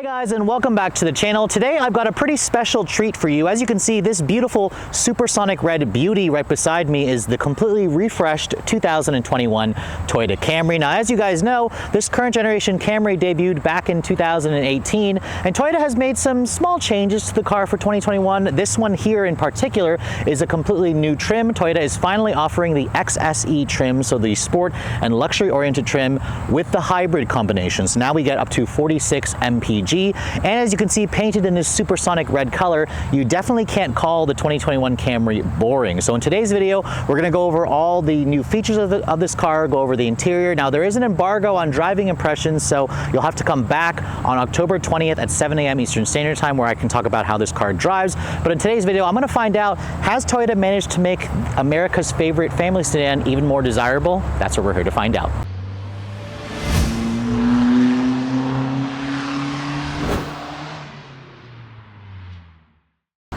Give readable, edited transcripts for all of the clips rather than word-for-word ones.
Hey guys, and welcome back to the channel. Today I've got a pretty special treat for you. As you can see, this beautiful supersonic red beauty right beside me is the completely refreshed 2021 Toyota Camry. Now, as you guys know, this current generation Camry debuted back in 2018, and Toyota has made some small changes to the car for 2021. This one here in particular is a completely new trim. Toyota is finally offering the XSE trim, so the sport and luxury oriented trim with the hybrid combination. So now we get up to 46 mpg. And as you can see, painted in this supersonic red color, you definitely can't call the 2021 Camry boring. So in today's video, we're going to go over all the new features of this car, go over the interior. Now, there is an embargo on driving impressions, so you'll have to come back on October 20th at 7 a.m. Eastern Standard Time where I can talk about how this car drives. But in today's video, I'm going to find out, has Toyota managed to make America's favorite family sedan even more desirable? That's what we're here to find out.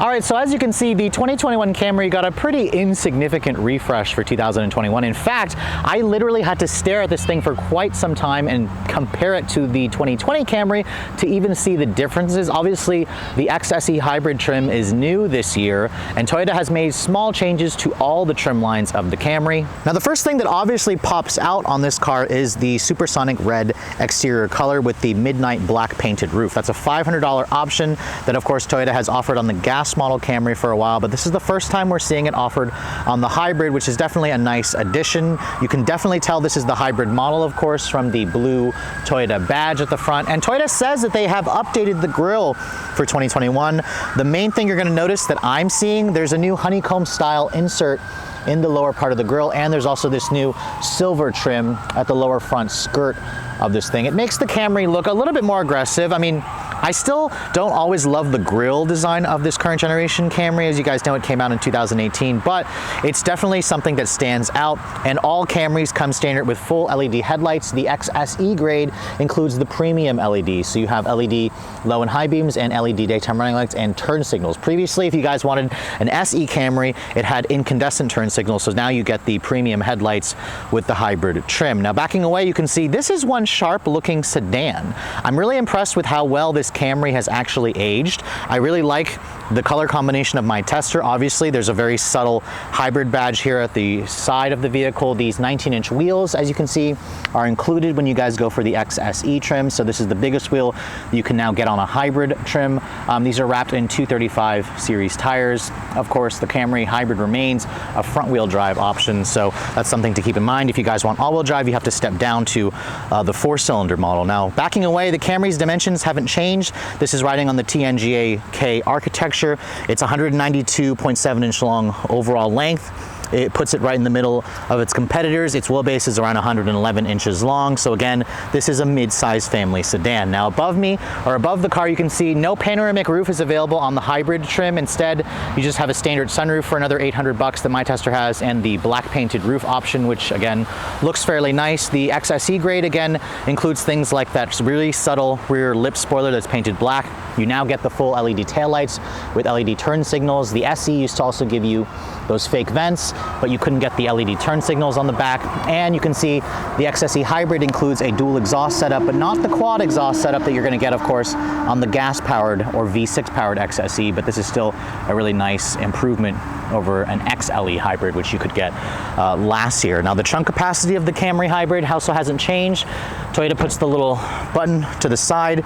All right, so as you can see, the 2021 Camry got a pretty insignificant refresh for 2021. In fact, I literally had to stare at this thing for quite some time and compare it to the 2020 Camry to even see the differences. Obviously, the XSE hybrid trim is new this year, and Toyota has made small changes to all the trim lines of the Camry. Now, the first thing that obviously pops out on this car is the supersonic red exterior color with the midnight black painted roof. That's a $500 option that, of course, Toyota has offered on the gas model Camry for a while, but this is the first time we're seeing it offered on the hybrid, which is definitely a nice addition. You can definitely tell this is the hybrid model, of course, from the blue Toyota badge at the front. And Toyota says that they have updated the grille for 2021. The main thing you're going to notice that I'm seeing, there's a new honeycomb style insert in the lower part of the grille, and there's also this new silver trim at the lower front skirt of this thing. It makes the Camry look a little bit more aggressive. I mean, I still don't always love the grille design of this current generation Camry. As you guys know, it came out in 2018, but it's definitely something that stands out, and all Camrys come standard with full LED headlights. The XSE grade includes the premium LED, so you have LED low and high beams and LED daytime running lights and turn signals. Previously, if you guys wanted an SE Camry, it had incandescent turn signals, so now you get the premium headlights with the hybrid trim. Now, backing away, you can see this is one sharp looking sedan. I'm really impressed with how well this Camry has actually aged. I really like the color combination of my tester. Obviously, there's a very subtle hybrid badge here at the side of the vehicle. These 19-inch wheels, as you can see, are included when you guys go for the XSE trim. So this is the biggest wheel you can now get on a hybrid trim. These are wrapped in 235 series tires. Of course, the Camry hybrid remains a front-wheel drive option, so that's something to keep in mind. If you guys want all-wheel drive, you have to step down to the 4-cylinder model. Now, backing away, the Camry's dimensions haven't changed. This is riding on the TNGA-K architecture. It's 192.7-inch long overall length. It puts it right in the middle of its competitors. Its wheelbase is around 111 inches long. So again, this is a mid-size family sedan. Now, above me, or above the car, you can see no panoramic roof is available on the hybrid trim. Instead, you just have a standard sunroof for another $800 that my tester has, and the black painted roof option, which again, looks fairly nice. The XSE grade, again, includes things like that really subtle rear lip spoiler that's painted black. You now get the full LED taillights with LED turn signals. The SE used to also give you those fake vents, but you couldn't get the LED turn signals on the back. And you can see the XSE hybrid includes a dual exhaust setup, but not the quad exhaust setup that you're going to get, of course, on the gas-powered or V6-powered XSE, but this is still a really nice improvement over an XLE hybrid, which you could get last year. Now, the trunk capacity of the Camry hybrid also hasn't changed. Toyota puts the little button to the side,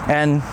and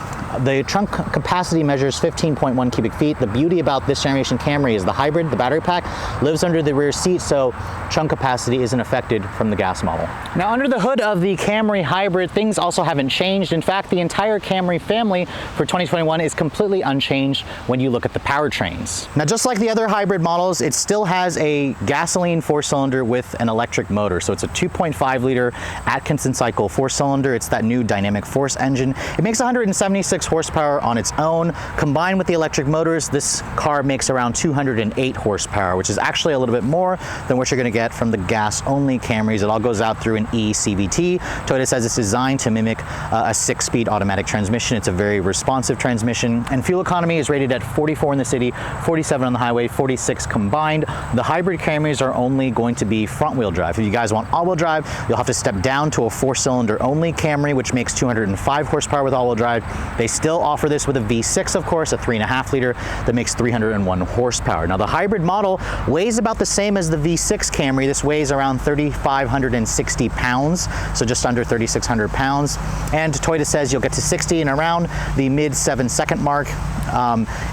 the trunk capacity measures 15.1 cubic feet. The beauty about this generation Camry is the hybrid, the battery pack, lives under the rear seat, so trunk capacity isn't affected from the gas model. Now, under the hood of the Camry hybrid, things also haven't changed. In fact, the entire Camry family for 2021 is completely unchanged when you look at the powertrains. Now, just like the other hybrid models, it still has a gasoline 4-cylinder with an electric motor. So it's a 2.5-liter Atkinson cycle 4-cylinder. It's that new dynamic force engine. It makes 176 horsepower on its own. Combined with the electric motors, this car makes around 208 horsepower, which is actually a little bit more than what you're going to get from the gas-only Camrys. It all goes out through an eCVT. Toyota says it's designed to mimic a 6-speed automatic transmission. It's a very responsive transmission, and fuel economy is rated at 44 in the city, 47 on the highway, 46 combined. The hybrid Camrys are only going to be front-wheel drive. If you guys want all-wheel drive, you'll have to step down to a 4-cylinder only Camry, which makes 205 horsepower with all-wheel drive. They still offer this with a V6, of course, a 3.5 liter that makes 301 horsepower. Now the hybrid model weighs about the same as the V6 Camry. This weighs around 3,560 pounds, so just under 3,600 pounds. And Toyota says you'll get to 60 in around the mid 7-second mark.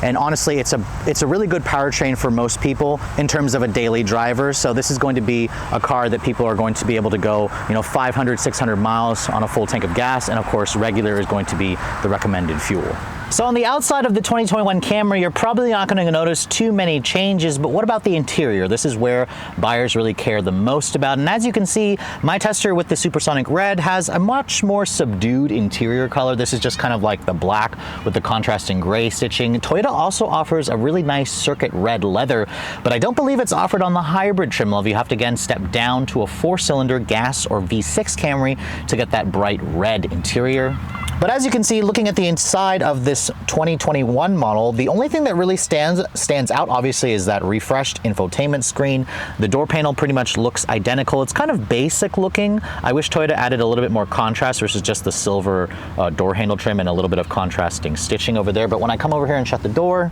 And honestly, it's a really good powertrain for most people in terms of a daily driver. So this is going to be a car that people are going to be able to go, 500, 600 miles on a full tank of gas. And of course, regular is going to be the recommended fuel. So on the outside of the 2021 Camry, you're probably not going to notice too many changes, but what about the interior? This is where buyers really care the most about. And as you can see, my tester with the Supersonic Red has a much more subdued interior color. This is just kind of like the black with the contrasting gray stitching. Toyota also offers a really nice circuit red leather, but I don't believe it's offered on the hybrid trim level. You have to again step down to a 4-cylinder gas or V6 Camry to get that bright red interior. But as you can see, looking at the inside of this 2021 model, the only thing that really stands out, obviously, is that refreshed infotainment screen. The door panel pretty much looks identical. It's kind of basic looking. I wish Toyota added a little bit more contrast versus just the silver door handle trim and a little bit of contrasting stitching over there. But when I come over here and shut the door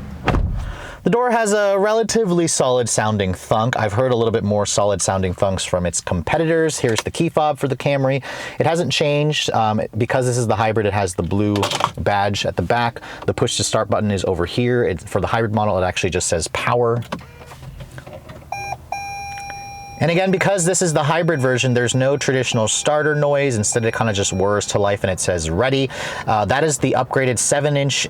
has a relatively solid sounding thunk. I've heard a little bit more solid sounding thunks from its competitors. Here's the key fob for the Camry. It hasn't changed. Because this is the hybrid, it has the blue badge at the back. The push to start button is over here. For the hybrid model, it actually just says power. And again, because this is the hybrid version, there's no traditional starter noise. Instead, it kind of just whirs to life and it says ready. That is the upgraded 7-inch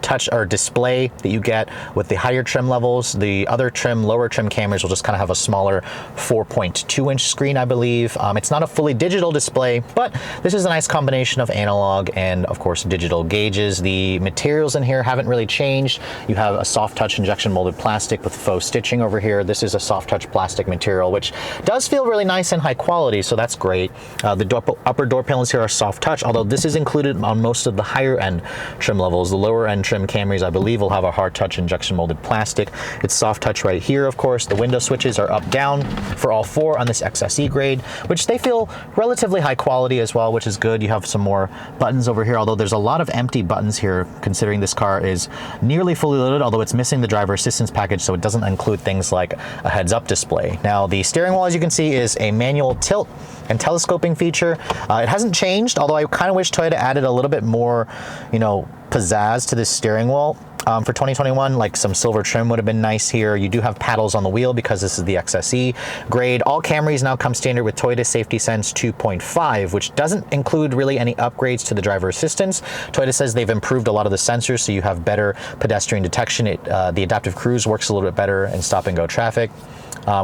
touch or display that you get with the higher trim levels. The other trim, lower trim Camrys will just kind of have a smaller 4.2-inch screen, I believe. It's not a fully digital display, but this is a nice combination of analog and, of course, digital gauges. The materials in here haven't really changed. You have a soft touch injection molded plastic with faux stitching over here. This is a soft touch plastic material, which does feel really nice and high quality, so that's great. The upper door panels here are soft touch, although this is included on most of the higher end trim levels. The lower end trim Camrys, I believe, will have a hard touch injection molded plastic. It's soft touch right here, of course. The window switches are up down for all 4 on this XSE grade, which they feel relatively high quality as well, which is good. You have some more buttons over here, although there's a lot of empty buttons here, considering this car is nearly fully loaded, although it's missing the driver assistance package, so it doesn't include things like a heads-up display. Now, the steering wheel, as you can see, is a manual tilt and telescoping feature. It hasn't changed, although I kind of wish Toyota added a little bit more, pizzazz to this steering wheel. For 2021, like some silver trim would have been nice here. You do have paddles on the wheel because this is the XSE grade. All Camrys now come standard with Toyota Safety Sense 2.5, which doesn't include really any upgrades to the driver assistance. Toyota says they've improved a lot of the sensors, so you have better pedestrian detection. The adaptive cruise works a little bit better in stop and go traffic.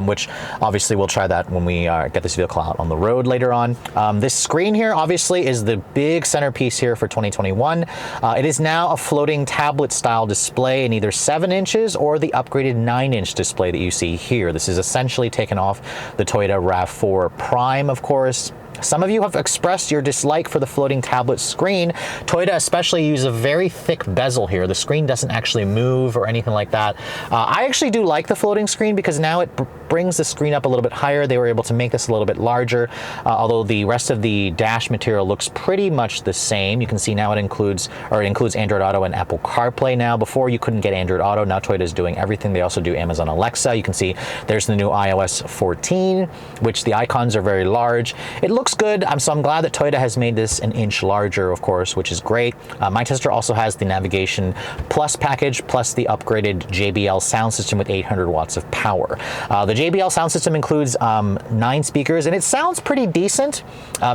Which obviously we'll try that when we get this vehicle out on the road later on. This screen here obviously is the big centerpiece here for 2021. It is now a floating tablet style display in either 7 inches or the upgraded 9-inch display that you see here. This is essentially taken off the Toyota RAV4 Prime, of course. Some of you have expressed your dislike for the floating tablet screen. Toyota especially uses a very thick bezel here. The screen doesn't actually move or anything like that. I actually do like the floating screen because now it brings the screen up a little bit higher. They were able to make this a little bit larger, although the rest of the dash material looks pretty much the same. You can see now it includes Android Auto and Apple CarPlay now. Before you couldn't get Android Auto. Now Toyota is doing everything. They also do Amazon Alexa. You can see there's the new iOS 14, which the icons are very large. It looks good. So I'm glad that Toyota has made this an inch larger, of course, which is great. My tester also has the Navigation Plus package, plus the upgraded JBL sound system with 800 watts of power. The JBL sound system includes 9 speakers, and it sounds pretty decent,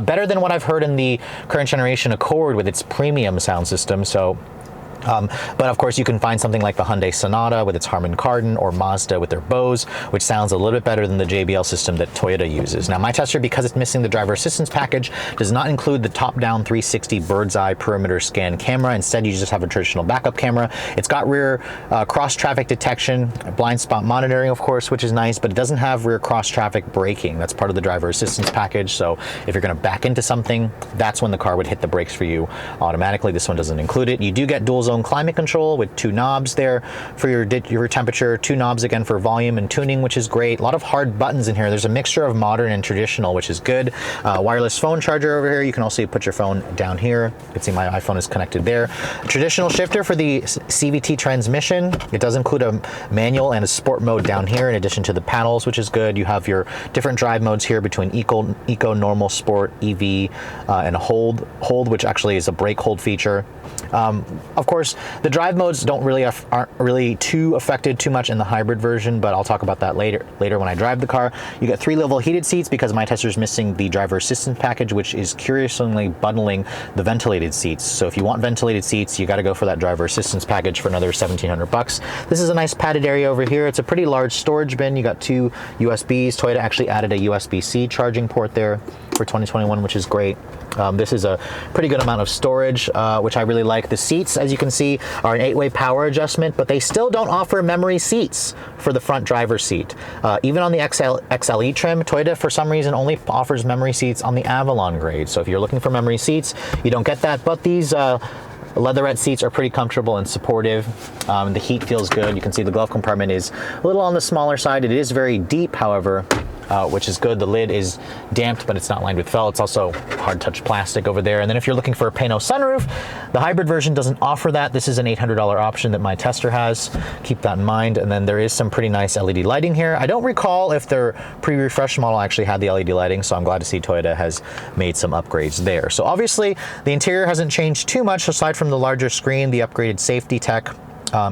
better than what I've heard in the current generation Accord with its premium sound system. So But of course you can find something like the Hyundai Sonata with its Harman Kardon or Mazda with their Bose, which sounds a little bit better than the JBL system that Toyota uses. Now my tester, because it's missing the driver assistance package, does not include the top-down 360 bird's eye perimeter scan camera. Instead, you just have a traditional backup camera. It's got rear cross-traffic detection, blind spot monitoring, of course, which is nice, but it doesn't have rear cross-traffic braking. That's part of the driver assistance package. So if you're going to back into something, that's when the car would hit the brakes for you automatically. This one doesn't include it. You do get dual zone zone climate control with 2 knobs there for your temperature, 2 knobs again for volume and tuning, which is great. A lot of hard buttons in here. There's a mixture of modern and traditional, which is good. Wireless phone charger over here. You can also put your phone down here. You can see my iPhone is connected there. Traditional shifter for the CVT transmission. It does include a manual and a sport mode down here in addition to the paddles, which is good. You have your different drive modes here between eco, normal, sport, EV, and hold, which actually is a brake hold feature. Of course, the drive modes aren't really too affected too much in the hybrid version, but I'll talk about that later when I drive the car. You get 3-level heated seats because my Tesla's missing the driver assistance package, which is curiously bundling the ventilated seats. So if you want ventilated seats, you got to go for that driver assistance package for another $1,700. This is a nice padded area over here. It's a pretty large storage bin. You got 2 USBs. Toyota actually added a USB-C charging port there for 2021, which is great. This is a pretty good amount of storage, which I really like. The seats, as you can see, are an 8-way power adjustment, but they still don't offer memory seats for the front driver's seat. Even on the XLE trim, Toyota, for some reason, only offers memory seats on the Avalon grade. So if you're looking for memory seats, you don't get that, but these leatherette seats are pretty comfortable and supportive. The heat feels good. You can see the glove compartment is a little on the smaller side. It is very deep, however, which is good. The lid is damped, but it's not lined with felt. It's also hard touch plastic over there. And then if you're looking for a Pano sunroof, the hybrid version doesn't offer that. This is an $800 option that my tester has. Keep that in mind. And then there is some pretty nice LED lighting here. I don't recall if their pre-refresh model actually had the LED lighting, so I'm glad to see Toyota has made some upgrades there. So obviously the interior hasn't changed too much aside from the larger screen, the upgraded safety tech,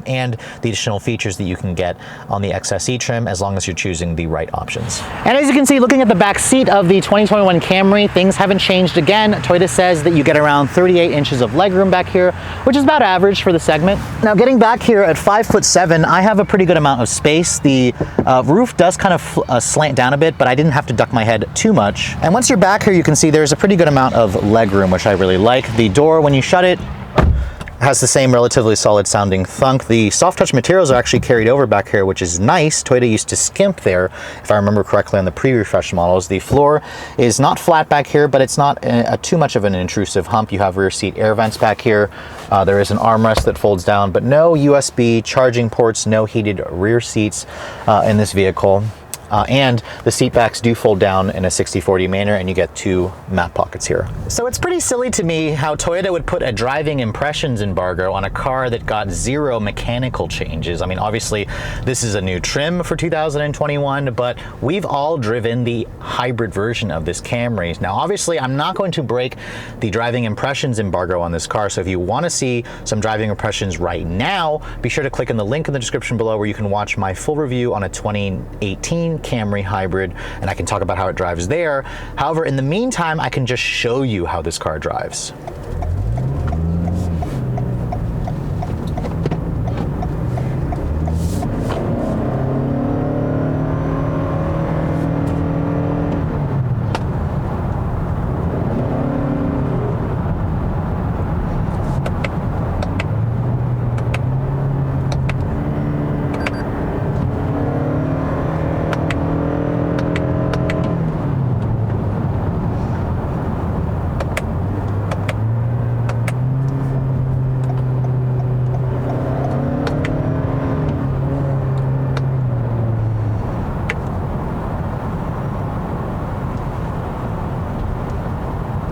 and the additional features that you can get on the XSE trim as long as you're choosing the right options. And as you can see, looking at the back seat of the 2021 Camry, things haven't changed again. Toyota says that you get around 38 inches of legroom back here, which is about average for the segment. Now getting back here at 5'7", I have a pretty good amount of space. The roof does kind of slant down a bit, but I didn't have to duck my head too much. And once you're back here, you can see there's a pretty good amount of legroom, which I really like. The door, when you shut it, has the same relatively solid sounding thunk. The soft touch materials are actually carried over back here, which is nice. Toyota used to skimp there, if I remember correctly, on the pre-refresh models. The floor is not flat back here, but it's not too much of an intrusive hump. You have rear seat air vents back here. There is an armrest that folds down, but no USB charging ports, no heated rear seats in this vehicle. And the seat backs do fold down in a 60/40 manner, and you get 2 map pockets here. So it's pretty silly to me how Toyota would put a driving impressions embargo on a car that got 0 mechanical changes. I mean, obviously this is a new trim for 2021, but we've all driven the hybrid version of this Camry. Now, obviously I'm not going to break the driving impressions embargo on this car. So if you want to see some driving impressions right now, be sure to click in the link in the description below where you can watch my full review on a 2018 Camry hybrid, and I can talk about how it drives there. However, in the meantime, I can just show you how this car drives.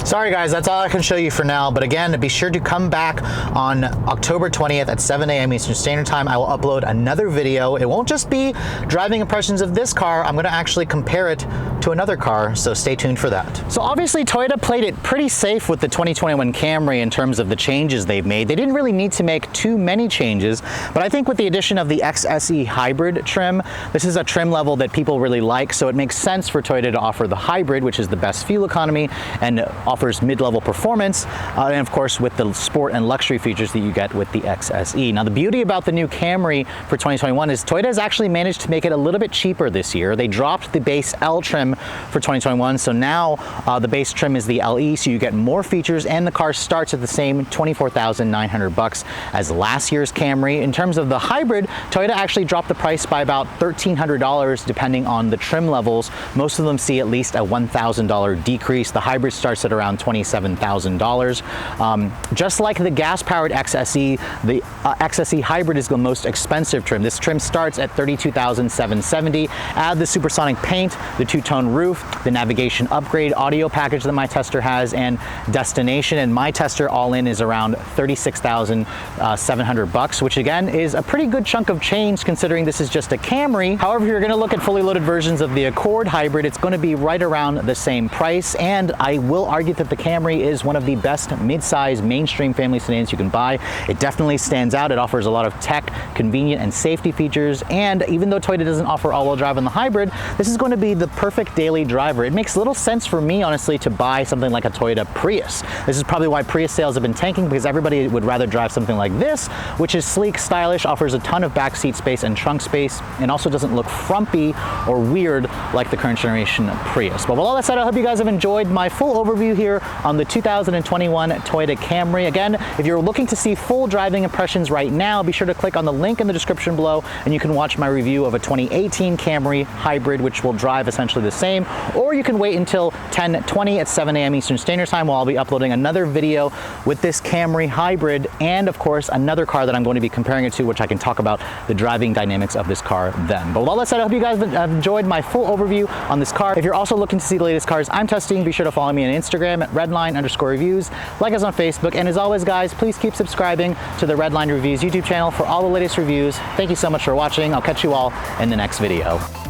Sorry guys, that's all I can show you for now, but again, be sure to come back on October 20th at 7 a.m. Eastern Standard Time. I will upload another video. It won't just be driving impressions of this car. I'm going to actually compare it to another car, so stay tuned for that. So obviously Toyota played it pretty safe with the 2021 Camry in terms of the changes they've made. They didn't really need to make too many changes, but I think with the addition of the XSE hybrid trim, this is a trim level that people really like, so it makes sense for Toyota to offer the hybrid, which is the best fuel economy and offers mid-level performance, and of course with the sport and luxury features that you get with the XSE. Now the beauty about the new Camry for 2021 is Toyota has actually managed to make it a little bit cheaper this year. They dropped the base L trim for 2021, so now the base trim is the LE, so you get more features, and the car starts at the same $24,900 as last year's Camry. In terms of the hybrid, Toyota actually dropped the price by about $1,300 depending on the trim levels. Most of them see at least a $1,000 decrease. The hybrid starts at around around $27,000. Just like the gas-powered XSE, the XSE Hybrid is the most expensive trim. This trim starts at $32,770. Add the supersonic paint, the two-tone roof, the navigation upgrade, audio package that my tester has, and destination, and my tester all in is around $36,700, which again is a pretty good chunk of change considering this is just a Camry. However, if you're going to look at fully loaded versions of the Accord Hybrid, it's going to be right around the same price, and I will argue that the Camry is one of the best mid-size mainstream family sedans you can buy. It definitely stands out. It offers a lot of tech, convenient, and safety features, and even though Toyota doesn't offer all-wheel drive on the Hybrid, this is going to be the perfect daily driver. It makes little sense for me, honestly, to buy something like a Toyota Prius. This is probably why Prius sales have been tanking, because everybody would rather drive something like this, which is sleek, stylish, offers a ton of backseat space and trunk space, and also doesn't look frumpy or weird like the current generation Prius. But with all that said, I hope you guys have enjoyed my full overview here on the 2021 Toyota Camry. Again, if you're looking to see full driving impressions right now, be sure to click on the link in the description below, and you can watch my review of a 2018 Camry Hybrid, which will drive essentially the same, or you can wait until 10:20 at 7 a.m. Eastern Standard Time, while I'll be uploading another video with this Camry Hybrid, and of course another car that I'm going to be comparing it to, which I can talk about the driving dynamics of this car then. But with all that said, I hope you guys have enjoyed my full overview on this car. If you're also looking to see the latest cars I'm testing, be sure to follow me on Instagram at redline_reviews, like us on Facebook, and as always guys, please keep subscribing to the Redline Reviews YouTube channel for all the latest reviews. Thank you so much for watching. I'll catch you all in the next video.